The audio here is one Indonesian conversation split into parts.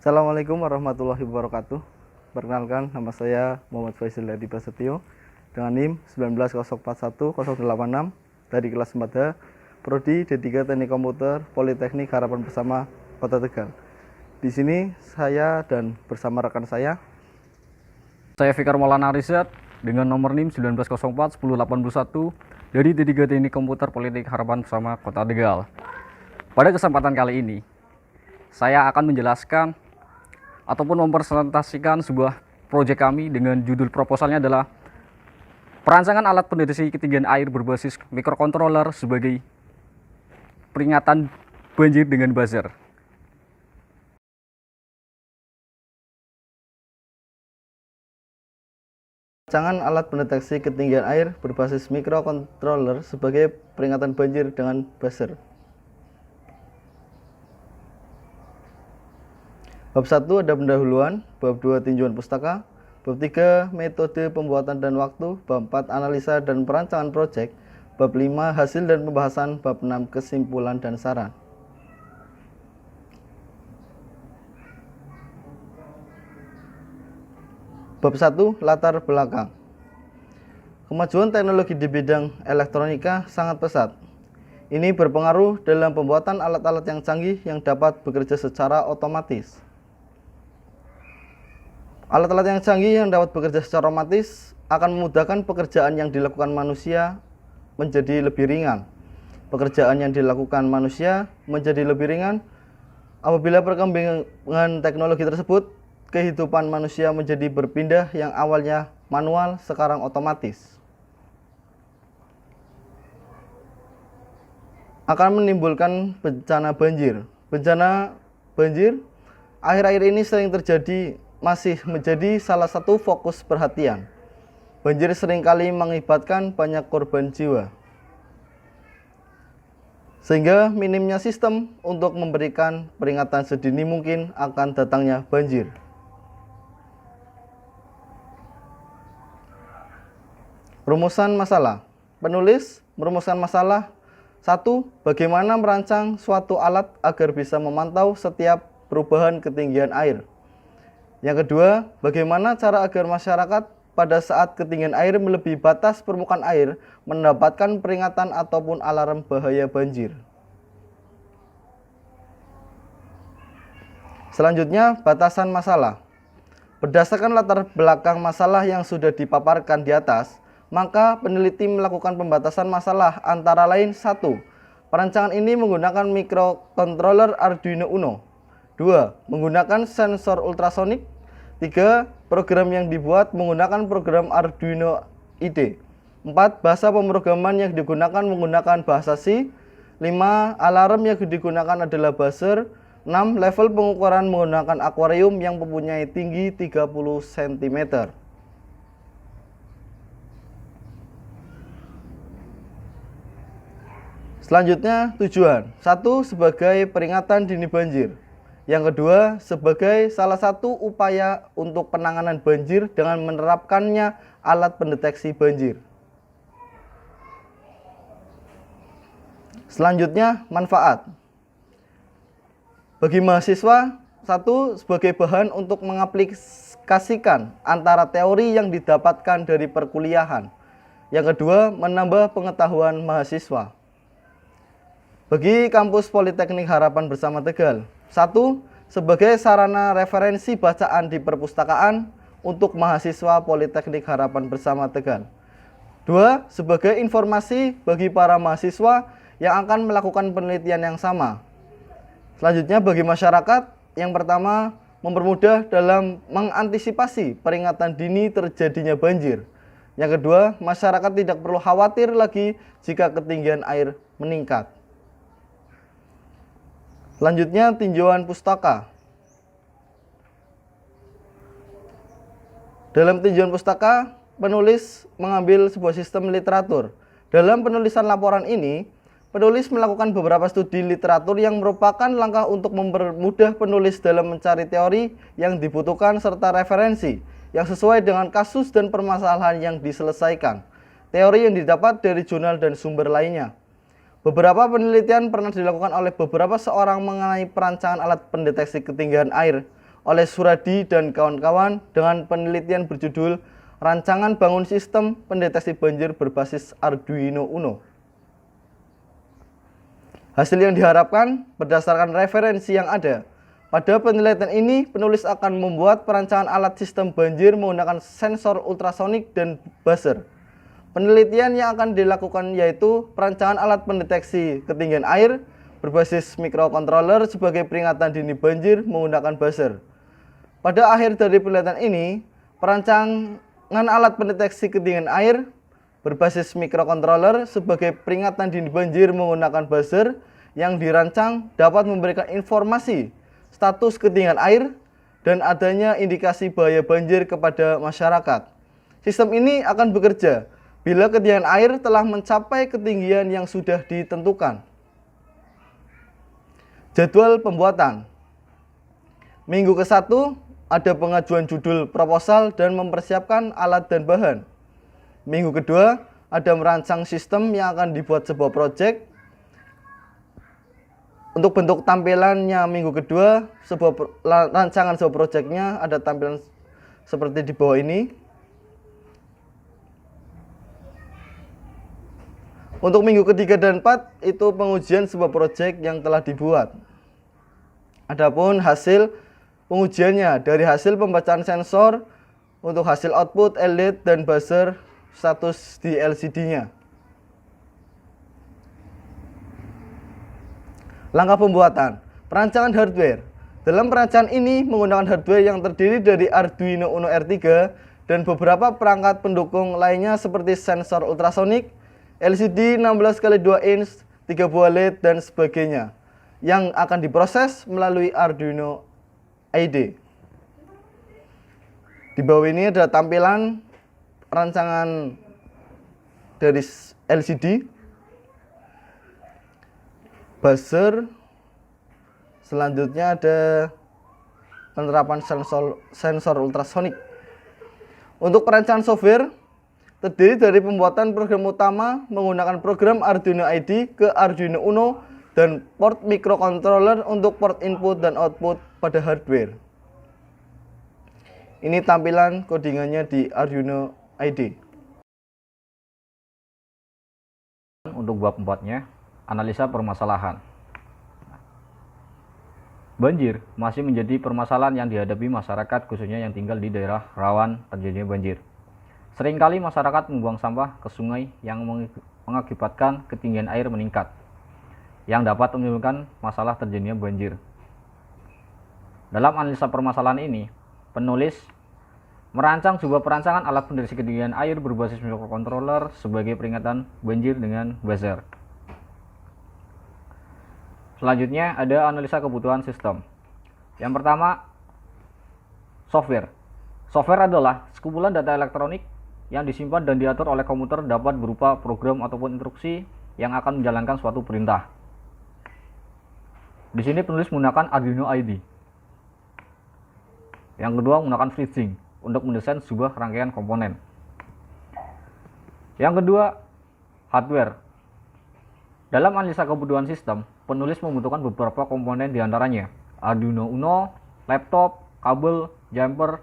Assalamualaikum warahmatullahi wabarakatuh. Perkenalkan, nama saya Muhammad Faisal Hadi Prasetyo dengan NIM 190410086 dari kelas 4H, Prodi D3 Teknik Komputer, Politeknik Harapan Bersama, Kota Tegal. Di sini saya dan bersama rekan saya Fikar Maulana Rizat dengan nomor NIM 19041081 dari D3 Teknik Komputer Politeknik Harapan Bersama, Kota Tegal. Pada kesempatan kali ini, saya akan menjelaskan ataupun mempresentasikan sebuah proyek kami dengan judul proposalnya adalah perancangan alat pendeteksi ketinggian air berbasis microcontroller sebagai peringatan banjir dengan buzzer. Perancangan alat pendeteksi ketinggian air berbasis microcontroller sebagai peringatan banjir dengan buzzer. Bab 1 ada pendahuluan, bab 2 tinjauan pustaka, bab 3 metode pembuatan dan waktu, bab 4 analisa dan perancangan proyek, bab 5 hasil dan pembahasan, bab 6 kesimpulan dan saran. Bab 1 latar belakang. Kemajuan teknologi di bidang elektronika sangat pesat. Ini berpengaruh dalam pembuatan alat-alat yang canggih yang dapat bekerja secara otomatis. Alat-alat yang canggih yang dapat bekerja secara otomatis akan memudahkan pekerjaan yang dilakukan manusia menjadi lebih ringan. Pekerjaan yang dilakukan manusia menjadi lebih ringan apabila perkembangan teknologi tersebut, kehidupan manusia menjadi berpindah yang awalnya manual sekarang otomatis. Akan menimbulkan bencana banjir. Bencana banjir akhir-akhir ini sering terjadi, masih menjadi salah satu fokus perhatian. Banjir seringkali mengakibatkan banyak korban jiwa, sehingga minimnya sistem untuk memberikan peringatan sedini mungkin akan datangnya banjir. Rumusan masalah. Penulis merumuskan masalah. 1. Bagaimana merancang suatu alat agar bisa memantau setiap perubahan ketinggian air. Yang kedua, bagaimana cara agar masyarakat pada saat ketinggian air melebihi batas permukaan air mendapatkan peringatan ataupun alarm bahaya banjir. Selanjutnya, batasan masalah. Berdasarkan latar belakang masalah yang sudah dipaparkan di atas, maka peneliti melakukan pembatasan masalah antara lain 1. Perancangan ini menggunakan microcontroller Arduino Uno. 2. Menggunakan sensor ultrasonik. 3. Program yang dibuat menggunakan program Arduino IDE. 4. Bahasa pemrograman yang digunakan menggunakan bahasa C. 5. Alarm yang digunakan adalah buzzer. 6. Level pengukuran menggunakan akuarium yang mempunyai tinggi 30 cm. Selanjutnya, tujuan. 1. Sebagai peringatan dini banjir. Yang kedua, sebagai salah satu upaya untuk penanganan banjir dengan menerapkannya alat pendeteksi banjir. Selanjutnya, manfaat. Bagi mahasiswa, 1. Sebagai bahan untuk mengaplikasikan antara teori yang didapatkan dari perkuliahan. Yang kedua, menambah pengetahuan mahasiswa. Bagi kampus Politeknik Harapan Bersama Tegal, 1. Sebagai sarana referensi bacaan di perpustakaan untuk mahasiswa Politeknik Harapan Bersama Tegal. 2. Sebagai informasi bagi para mahasiswa yang akan melakukan penelitian yang sama. Selanjutnya, bagi masyarakat, yang pertama, mempermudah dalam mengantisipasi peringatan dini terjadinya banjir. Yang kedua, masyarakat tidak perlu khawatir lagi jika ketinggian air meningkat. Selanjutnya, tinjauan pustaka. Dalam tinjauan pustaka, penulis mengambil sebuah sistem literatur. Dalam penulisan laporan ini, penulis melakukan beberapa studi literatur yang merupakan langkah untuk mempermudah penulis dalam mencari teori yang dibutuhkan serta referensi yang sesuai dengan kasus dan permasalahan yang diselesaikan. Teori yang didapat dari jurnal dan sumber lainnya. Beberapa penelitian pernah dilakukan oleh beberapa seorang mengenai perancangan alat pendeteksi ketinggian air oleh Suradi dan kawan-kawan dengan penelitian berjudul Rancangan Bangun Sistem Pendeteksi Banjir Berbasis Arduino Uno. Hasil yang diharapkan berdasarkan referensi yang ada. Pada penelitian ini, penulis akan membuat perancangan alat sistem banjir menggunakan sensor ultrasonik dan buzzer. Penelitian yang akan dilakukan yaitu perancangan alat pendeteksi ketinggian air berbasis microcontroller sebagai peringatan dini banjir menggunakan buzzer. Pada akhir dari penelitian ini, perancangan alat pendeteksi ketinggian air berbasis microcontroller sebagai peringatan dini banjir menggunakan buzzer yang dirancang dapat memberikan informasi status ketinggian air dan adanya indikasi bahaya banjir kepada masyarakat. Sistem ini akan bekerja bila ketinggian air telah mencapai ketinggian yang sudah ditentukan. Jadwal pembuatan. Minggu ke-1 ada pengajuan judul proposal dan mempersiapkan alat dan bahan. Minggu kedua ada merancang sistem yang akan dibuat sebuah proyek. Untuk bentuk tampilannya minggu kedua, rancangan sebuah proyeknya ada tampilan seperti di bawah ini. Untuk minggu ketiga dan 4 itu pengujian sebuah proyek yang telah dibuat. Adapun hasil pengujiannya dari hasil pembacaan sensor untuk hasil output LED dan buzzer status di LCD-nya. Langkah pembuatan. Perancangan hardware. Dalam perancangan ini menggunakan hardware yang terdiri dari Arduino Uno R3 dan beberapa perangkat pendukung lainnya seperti sensor ultrasonik, LCD 16x2 inch, 3 buah LED dan sebagainya yang akan diproses melalui Arduino IDE. Di bawah ini ada tampilan rancangan dari LCD, buzzer. Selanjutnya ada penerapan sensor ultrasonik. Untuk perancangan software terdiri dari pembuatan program utama menggunakan program Arduino IDE ke Arduino Uno dan port microcontroller untuk port input dan output pada hardware. Ini tampilan codingannya di Arduino IDE. Untuk bab 4-nya, analisa permasalahan. Banjir masih menjadi permasalahan yang dihadapi masyarakat, khususnya yang tinggal di daerah rawan terjadinya banjir. Seringkali masyarakat membuang sampah ke sungai yang mengakibatkan ketinggian air meningkat, yang dapat menimbulkan masalah terjadinya banjir. Dalam analisa permasalahan ini, penulis merancang sebuah perancangan alat pendeteksi ketinggian air berbasis microcontroller sebagai peringatan banjir dengan buzzer. Selanjutnya ada analisa kebutuhan sistem. Yang pertama, software. Software adalah sekumpulan data elektronik yang disimpan dan diatur oleh komputer, dapat berupa program ataupun instruksi yang akan menjalankan suatu perintah. Di sini penulis menggunakan Arduino IDE. Yang kedua menggunakan FreeSync untuk mendesain sebuah rangkaian komponen. Yang kedua, hardware. Dalam analisa kebutuhan sistem, penulis membutuhkan beberapa komponen diantaranya Arduino Uno, laptop, kabel, jumper,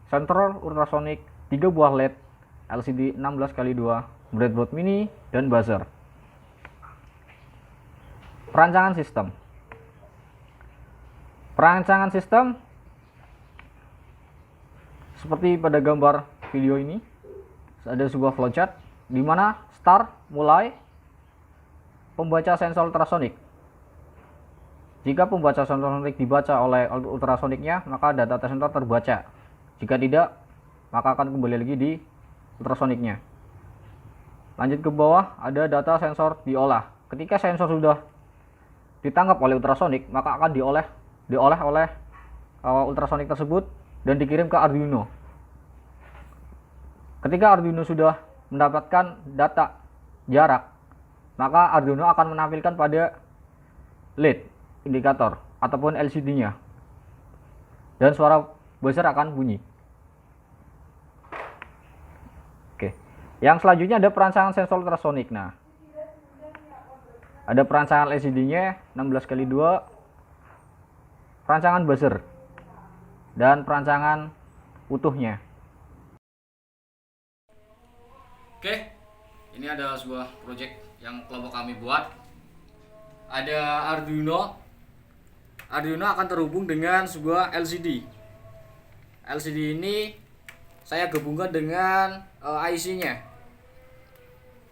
sensor ultrasonik, 3 buah LED, LCD 16x2, breadboard mini, dan buzzer. Perancangan sistem. Perancangan sistem seperti pada gambar video ini, ada sebuah flowchart di mana start mulai pembaca sensor ultrasonik. Jika pembaca sensor ultrasonik dibaca oleh ultrasoniknya, maka data sensor terbaca. Jika tidak, maka akan kembali lagi di ultrasoniknya. Lanjut ke bawah, ada data sensor diolah. Ketika sensor sudah ditangkap oleh ultrasonik, maka akan diolah oleh ultrasonik tersebut dan dikirim ke Arduino. Ketika Arduino sudah mendapatkan data jarak, maka Arduino akan menampilkan pada LED indikator ataupun LCD-nya, dan suara buzzer akan bunyi. Oke, yang selanjutnya ada perancangan sensor ultrasonik. Nah, ada perancangan LCD-nya 16x2, perancangan buzzer. dan perancangan utuhnya. Oke, ini ada sebuah project yang kelompok kami buat. Ada Arduino. Arduino akan terhubung dengan sebuah LCD. LCD ini saya gabungkan dengan IC-nya.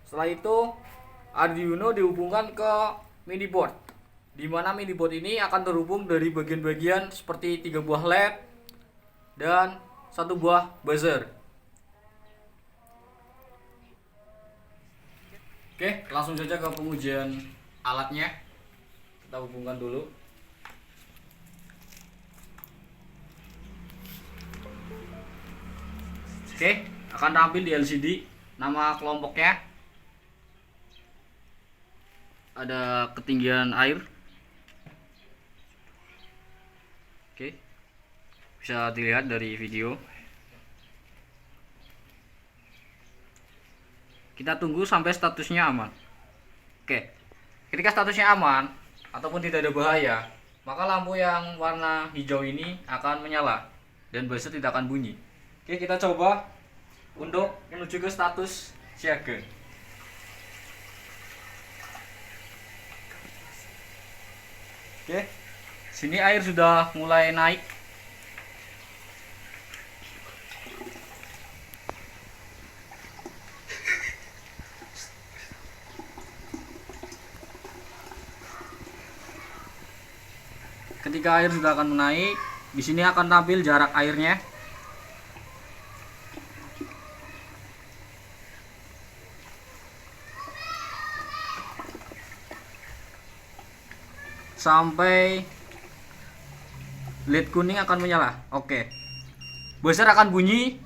Setelah itu Arduino dihubungkan ke mini board, di mana mini board ini akan terhubung dari bagian-bagian seperti 3 buah LED dan 1 buah buzzer. Oke, langsung saja ke pengujian alatnya. Kita hubungkan dulu. Oke, akan tampil di LCD nama kelompoknya. Ada ketinggian air. Oke, bisa dilihat dari video. Kita tunggu sampai statusnya aman. Oke, ketika statusnya aman ataupun tidak ada bahaya, maka lampu yang warna hijau ini akan menyala dan buzzer tidak akan bunyi. Oke, kita coba untuk menuju ke status siaga. Oke, sini air sudah mulai naik. Ketika air sudah akan menaik, di sini akan tampil jarak airnya. Sampai LED kuning akan menyala. Oke. Buzzer akan bunyi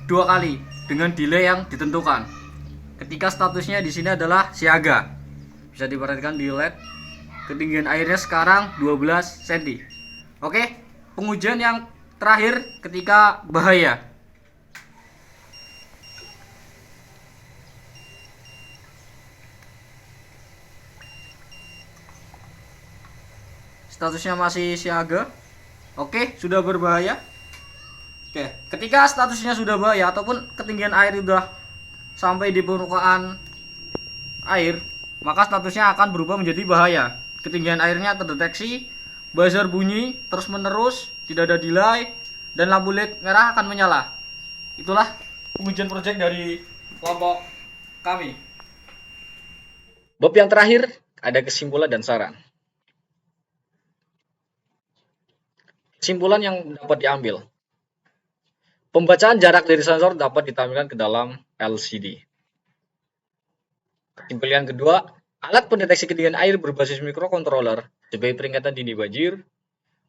2 kali dengan delay yang ditentukan. Ketika statusnya di sini adalah siaga. Bisa diperhatikan di LED. Ketinggian airnya sekarang 12 cm. Oke, pengujian yang terakhir ketika bahaya. Statusnya masih siaga. Oke, sudah berbahaya. Oke, ketika statusnya sudah bahaya ataupun ketinggian air sudah sampai di permukaan air, maka statusnya akan berubah menjadi bahaya. Ketinggian airnya terdeteksi, buzzer bunyi terus menerus, tidak ada delay, dan lampu LED merah akan menyala. Itulah pengujian proyek dari kelompok kami. Bab yang terakhir ada kesimpulan dan saran. Kesimpulan yang dapat diambil. Pembacaan jarak dari sensor dapat ditampilkan ke dalam LCD. Kesimpulan kedua, alat pendeteksi ketinggian air berbasis microcontroller sebagai peringatan dini banjir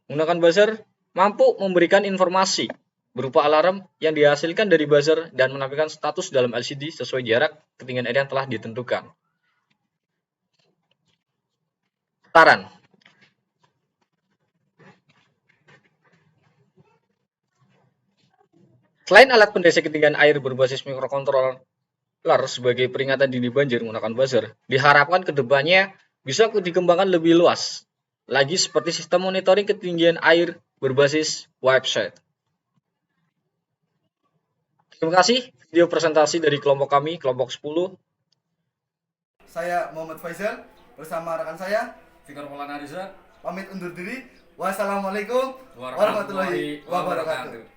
menggunakan buzzer mampu memberikan informasi berupa alarm yang dihasilkan dari buzzer dan menampilkan status dalam LCD sesuai jarak ketinggian air yang telah ditentukan. Saran. Selain alat pendeteksi ketinggian air berbasis microcontroller sebagai peringatan dini banjir menggunakan buzzer, diharapkan kedepannya bisa dikembangkan lebih luas lagi seperti sistem monitoring ketinggian air berbasis website. Terima kasih video presentasi dari kelompok kami, kelompok 10. Saya Muhammad Faisal bersama rekan saya Fikar Maulana Riza pamit undur diri. Wassalamualaikum warahmatullahi wabarakatuh.